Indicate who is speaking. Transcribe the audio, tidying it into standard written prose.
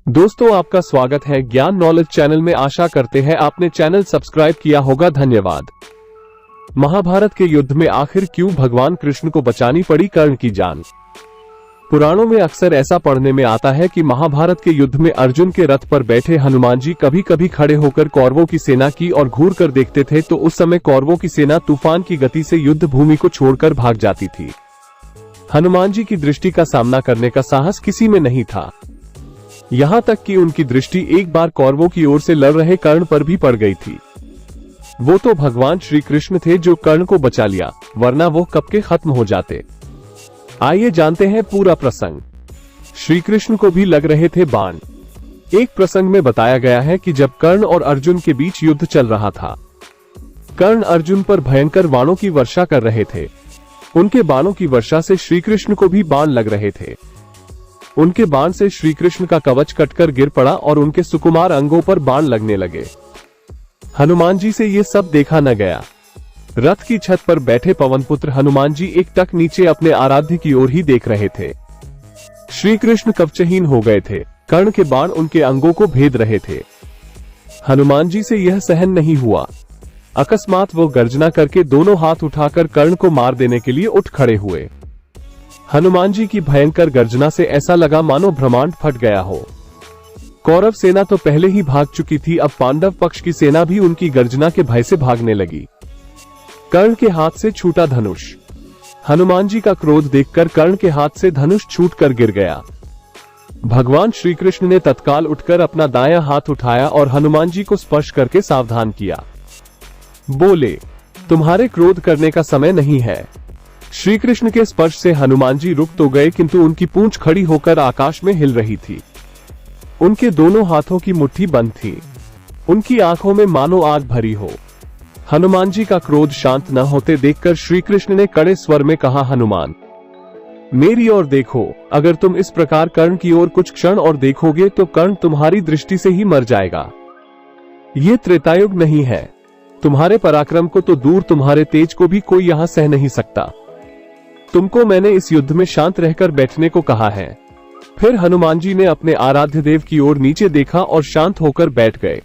Speaker 1: दोस्तों, आपका स्वागत है ज्ञान नॉलेज चैनल में। आशा करते हैं आपने चैनल सब्सक्राइब किया होगा। धन्यवाद। महाभारत के युद्ध में आखिर क्यों भगवान कृष्ण को बचानी पड़ी कर्ण की जान? पुराणों में अक्सर ऐसा पढ़ने में आता है कि महाभारत के युद्ध में अर्जुन के रथ पर बैठे हनुमान जी कभी कभी खड़े होकर कौरवों की सेना की ओर घूर कर देखते थे, तो उस समय कौरवों की सेना तूफान की गति से युद्ध भूमि को छोड़कर भाग जाती थी। हनुमान जी की दृष्टि का सामना करने का साहस किसी में नहीं था। यहाँ तक कि उनकी दृष्टि एक बार कौरवों की ओर से लड़ रहे कर्ण पर भी पड़ गई थी। वो तो भगवान श्री कृष्ण थे जो कर्ण को बचा लिया, वरना वो कब के खत्म हो जाते। आइए जानते हैं पूरा प्रसंग। श्री कृष्ण को भी लग रहे थे बाण। एक प्रसंग में बताया गया है कि जब कर्ण और अर्जुन के बीच युद्ध चल रहा था, कर्ण अर्जुन पर भयंकर बाणों की वर्षा कर रहे थे। उनके बाणों की वर्षा से श्री कृष्ण को भी बाण लग रहे थे। उनके बाण से श्री कृष्ण का कवच कटकर गिर पड़ा और उनके सुकुमार अंगों पर बाण लगने लगे। हनुमान जी से ये सब देखा न गया। रथ की छत पर बैठे पवनपुत्र हनुमान जी एक टक नीचे अपने आराध्य की ओर ही देख रहे थे। श्री कृष्ण कवचहीन हो गए थे। कर्ण के बाण उनके अंगों को भेद रहे थे। हनुमान जी से यह सहन नहीं हुआ। अकस्मात वो गर्जना करके दोनों हाथ उठाकर कर्ण को मार देने के लिए उठ खड़े हुए। हनुमान जी की भयंकर गर्जना से ऐसा लगा मानो ब्रह्मांड फट गया हो। कौरव सेना तो पहले ही भाग चुकी थी, अब पांडव पक्ष की सेना भी उनकी गर्जना के भय से भागने लगी। कर्ण के हाथ से छूटा धनुष। हनुमान जी का क्रोध देखकर कर्ण के हाथ से धनुष छूटकर गिर गया। भगवान श्री कृष्ण ने तत्काल उठकर अपना दायां हाथ उठाया और हनुमान जी को स्पर्श करके सावधान किया। बोले, तुम्हारे क्रोध करने का समय नहीं है। श्री कृष्ण के स्पर्श से हनुमान जी रुक तो गए, किंतु उनकी पूंछ खड़ी होकर आकाश में हिल रही थी। उनके दोनों हाथों की मुट्ठी बंद थी। उनकी आंखों में मानो आग भरी हो। हनुमान जी का क्रोध शांत न होते देखकर श्री कृष्ण ने कड़े स्वर में कहा, हनुमान, मेरी ओर देखो। अगर तुम इस प्रकार कर्ण की ओर कुछ क्षण और देखोगे तो कर्ण तुम्हारी दृष्टि से ही मर जाएगा। ये त्रेतायुग नहीं है। तुम्हारे पराक्रम को तो दूर, तुम्हारे तेज को भी कोई यहाँ सह नहीं सकता। तुमको मैंने इस युद्ध में शांत रहकर बैठने को कहा है। फिर हनुमान जी ने अपने आराध्य देव की ओर नीचे देखा और शांत होकर बैठ गए।